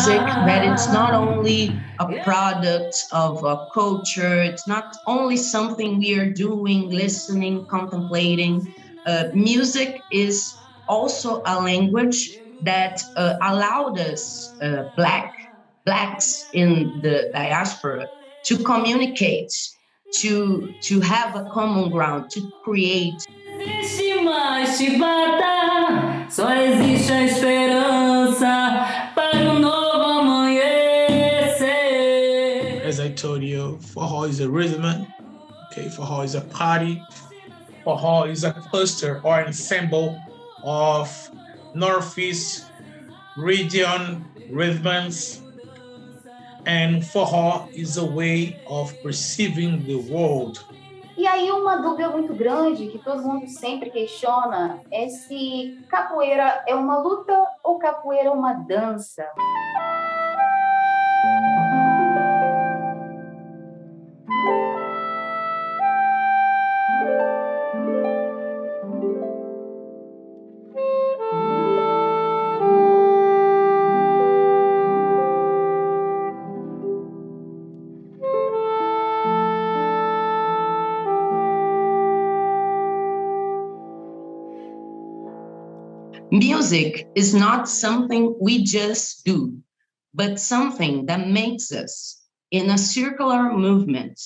music, that it's not only a product of a culture, it's not only something we are doing, listening, contemplating. Music is also a language that allowed us, blacks in the diaspora, to communicate, to have a common ground, to create. Existe mais chibata, só existe a esperança para um novo amanhecer. As I told you, forró is a rhythm. Okay, forró is a party. Forró is a cluster or an ensemble of Northeast region rhythms. And forró is a way of perceiving the world. E aí uma dúvida muito grande que todo mundo sempre questiona é se capoeira é uma luta ou capoeira é uma dança. Music is not something we just do, but something that makes us in a circular movement,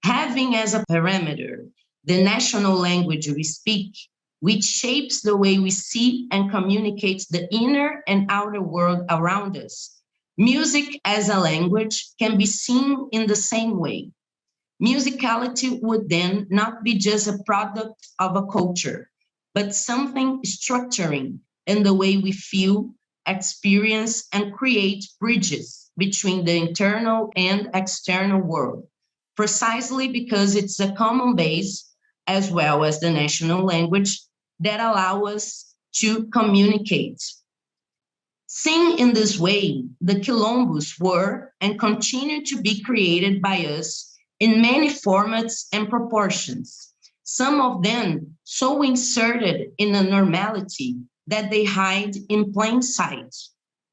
having as a parameter the national language we speak, which shapes the way we see and communicate the inner and outer world around us. Music as a language can be seen in the same way. Musicality would then not be just a product of a culture, but something structuring in the way we feel, experience, and create bridges between the internal and external world, precisely because it's a common base, as well as the national language, that allow us to communicate. Seen in this way, the Quilombos were and continue to be created by us in many formats and proportions, some of them so inserted in a normality that they hide in plain sight.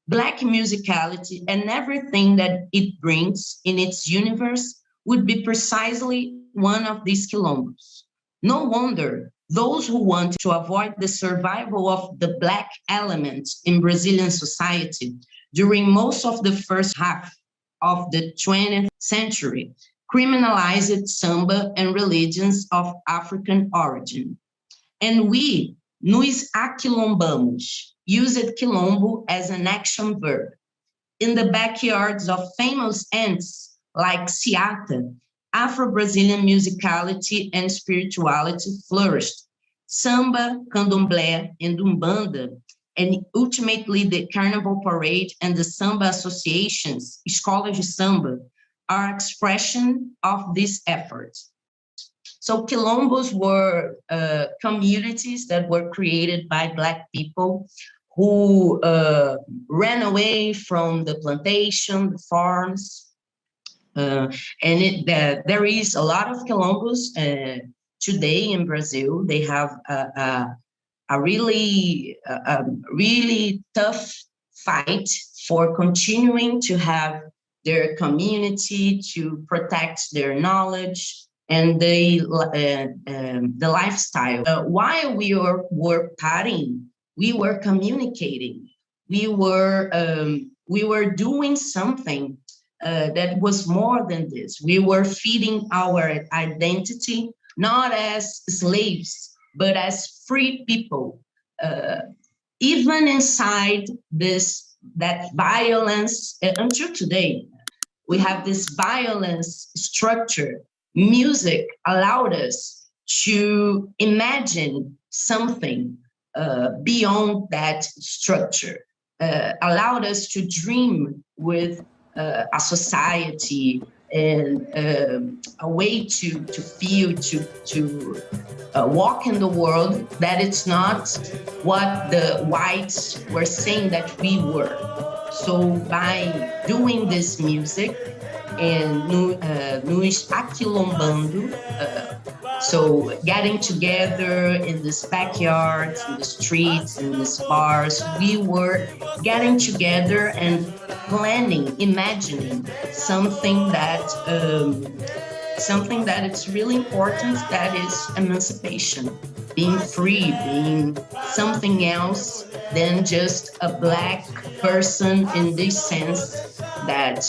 Black musicality and everything that it brings in its universe would be precisely one of these quilombos. No wonder those who want to avoid the survival of the Black element in Brazilian society during most of the first half of the 20th century criminalized samba and religions of African origin. And we, nos aquilombamos, used quilombo as an action verb. In the backyards of famous ants like Seata, Afro-Brazilian musicality and spirituality flourished. Samba, candomblé, and umbanda, and ultimately the Carnival Parade and the Samba associations, escolas de samba, are expression of this effort. So quilombos were communities that were created by Black people who ran away from the plantation, the farms, and there is a lot of quilombos today in Brazil. They have a really tough fight for continuing to have their community, to protect their knowledge and the lifestyle. While we were partying, we were communicating. We were doing something that was more than this. We were feeding our identity, not as slaves, but as free people. Even inside that violence, until today, we have this violence structure. Music allowed us to imagine something beyond that structure, allowed us to dream with a society and a way to feel, to walk in the world that it's not what the whites were saying that we were. So by doing this music and nos aquilombando, So getting together in these backyards, in the streets, in these bars, we were getting together and planning, imagining something that it's really important, that is emancipation, being free, being something else than just a Black person, in this sense that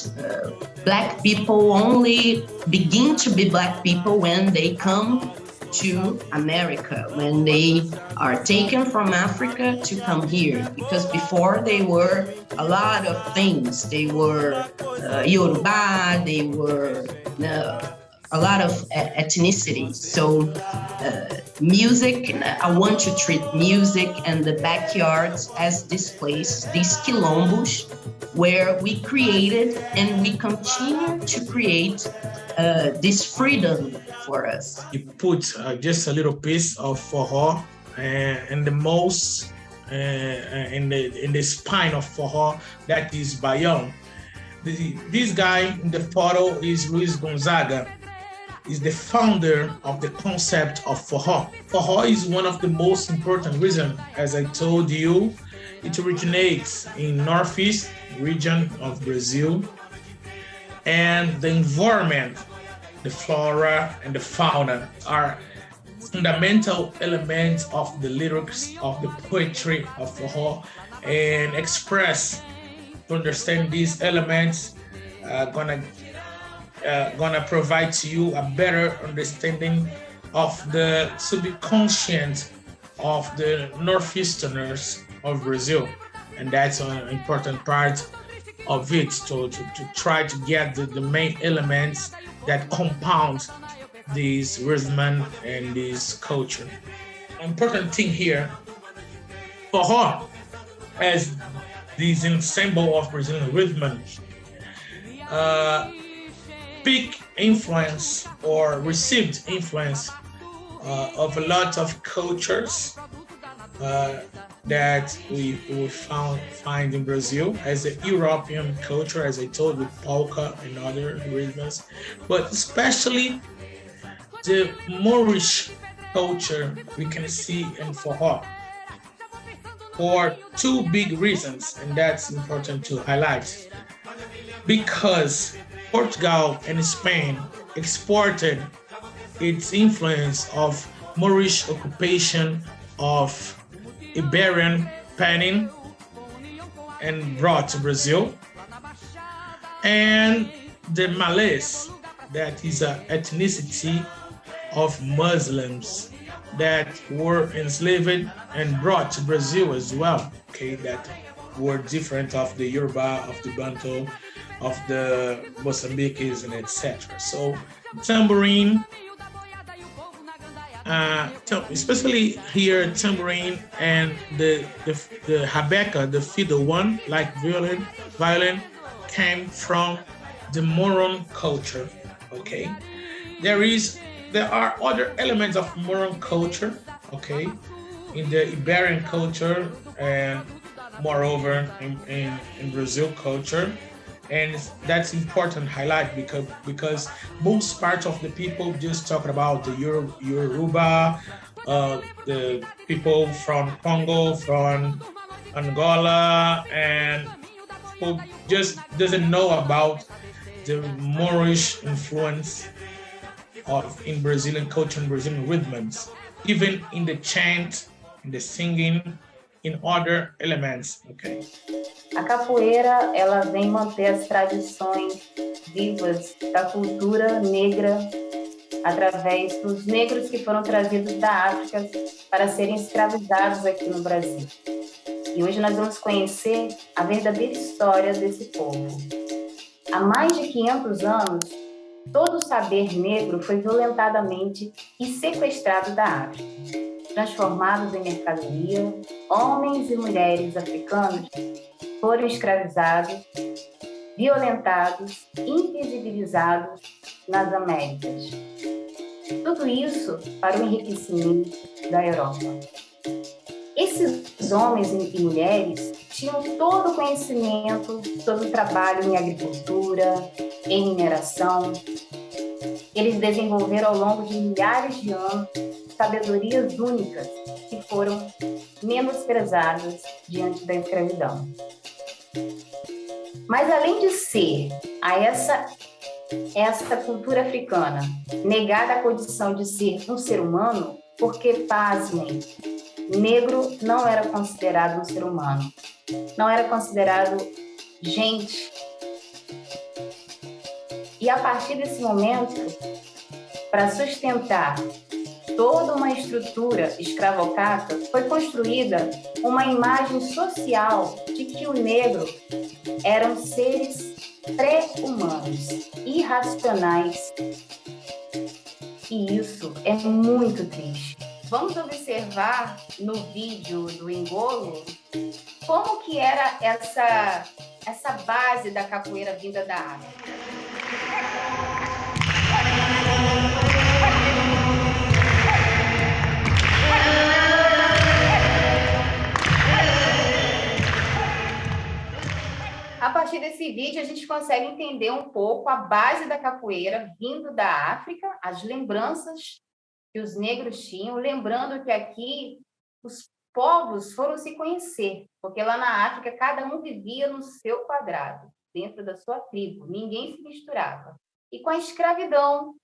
Black people only begin to be Black people when they come to America, when they are taken from Africa to come here, because before they were a lot of things. They were Yoruba, they were a lot of ethnicities. So music, I want to treat music and the backyards as this place, these quilombos, where we created and we continue to create this freedom for us. You put just a little piece of forró and the most in the spine of forró, that is Baião. This guy in the photo is Luis Gonzaga. Is the founder of the concept of forró. Forró is one of the most important reasons, as I told you. It originates in Northeast region of Brazil, and the environment, the flora and the fauna are fundamental elements of the lyrics of the poetry of forró, and express to understand these elements gonna provide to you a better understanding of the subconscious of the Northeasterners of Brazil. And that's an important part of it, to try to get the main elements that compound this rhythm and this culture. Important thing here, forró as this ensemble of Brazilian rhythm, big influence or received influence of a lot of cultures that we find in Brazil, as the European culture, as I told, with polka and other rhythms, but especially the Moorish culture we can see in forró for two big reasons, and that's important to highlight. Because Portugal and Spain exported its influence of Moorish occupation of Iberian Peninsula and brought to Brazil, and the Malays, that is an ethnicity of Muslims that were enslaved and brought to Brazil as well, okay, that were different of the Yoruba, of the Bantu, of the Mozambikis, and etc. So tambourine, especially here, tambourine and the habeca, the fiddle one, like violin, came from the Moron culture. Okay, there are other elements of Moron culture. Okay, in the Iberian culture, and moreover in Brazil culture. And that's important highlight because most parts of the people just talking about the Yoruba, the people from Congo, from Angola, and who just doesn't know about the Moorish influence in Brazilian culture and Brazilian rhythms, even in the chant, in the singing, in other elements. Okay. A capoeira, ela vem manter as tradições vivas da cultura negra através dos negros que foram trazidos da África para serem escravizados aqui no Brasil. E hoje nós vamos conhecer a verdadeira história desse povo. Há mais de 500 anos, todo o saber negro foi violentadamente e sequestrado da África. Transformados em mercadoria, homens e mulheres africanos foram escravizados, violentados, invisibilizados nas Américas. Tudo isso para o enriquecimento da Europa. Esses homens e mulheres tinham todo o conhecimento sobre o trabalho em agricultura, em mineração, Eles desenvolveram ao longo de milhares de anos sabedorias únicas que foram menosprezadas diante da escravidão. Mas além de ser a essa cultura africana negada a condição de ser um ser humano, porque, pasmem, negro não era considerado um ser humano, não era considerado gente. E a partir desse momento, para sustentar toda uma estrutura escravocrata, foi construída uma imagem social de que o negro eram seres pré-humanos, irracionais. E isso é muito triste. Vamos observar no vídeo do Engolo como que era essa base da capoeira vinda da África. A partir desse vídeo, a gente consegue entender um pouco a base da capoeira vindo da África, as lembranças que os negros tinham, lembrando que aqui os povos foram se conhecer, porque lá na África cada um vivia no seu quadrado, dentro da sua tribo, ninguém se misturava. E com a escravidão,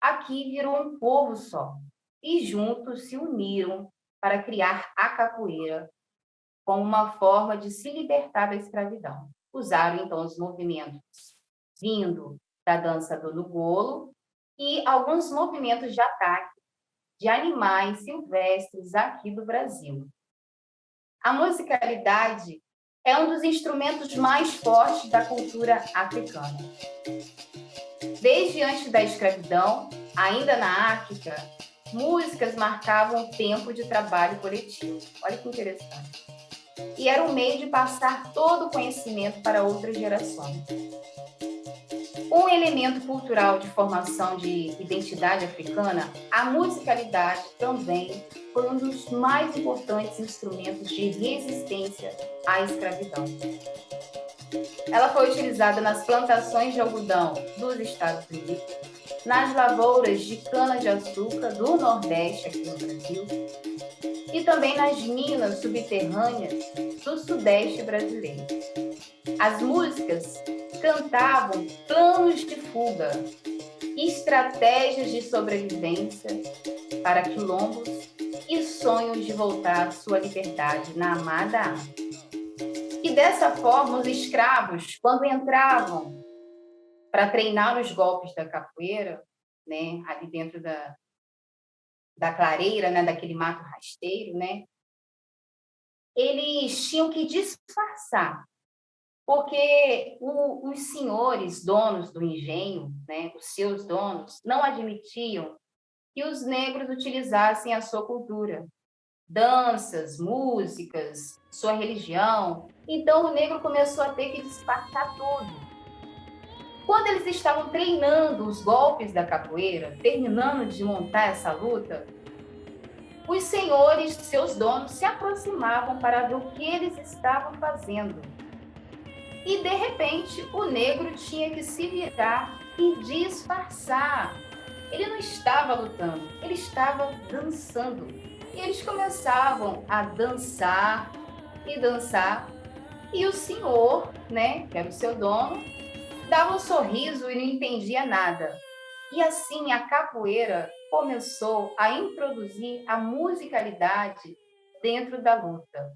aqui virou um povo só, e juntos se uniram para criar a capoeira como uma forma de se libertar da escravidão. Usaram, então, os movimentos vindo da dança do Ngolo e alguns movimentos de ataque de animais silvestres aqui do Brasil. A musicalidade é um dos instrumentos mais fortes da cultura africana. Desde antes da escravidão, ainda na África, músicas marcavam o tempo de trabalho coletivo. Olha que interessante. E era um meio de passar todo o conhecimento para outras gerações. Um elemento cultural de formação de identidade africana, a musicalidade também foi um dos mais importantes instrumentos de resistência à escravidão. Ela foi utilizada nas plantações de algodão dos Estados Unidos, nas lavouras de cana-de-açúcar do Nordeste, aqui no Brasil, e também nas minas subterrâneas do Sudeste brasileiro. As músicas cantavam planos de fuga, estratégias de sobrevivência para quilombos e sonhos de voltar à sua liberdade na amada África. E dessa forma, os escravos, quando entravam para treinar os golpes da capoeira, né, ali dentro da clareira, né, daquele mato rasteiro, né, eles tinham que disfarçar, porque os senhores, donos do engenho, né, os seus donos, não admitiam que os negros utilizassem a sua cultura, danças, músicas, sua religião. Então, o negro começou a ter que disfarçar tudo. Quando eles estavam treinando os golpes da capoeira, terminando de montar essa luta, os senhores, seus donos, se aproximavam para ver o que eles estavam fazendo. E, de repente, o negro tinha que se virar e disfarçar. Ele não estava lutando, ele estava dançando. E eles começavam a dançar e dançar. E o senhor, né, que era o seu dono, dava um sorriso e não entendia nada. E assim a capoeira começou a introduzir a musicalidade dentro da luta.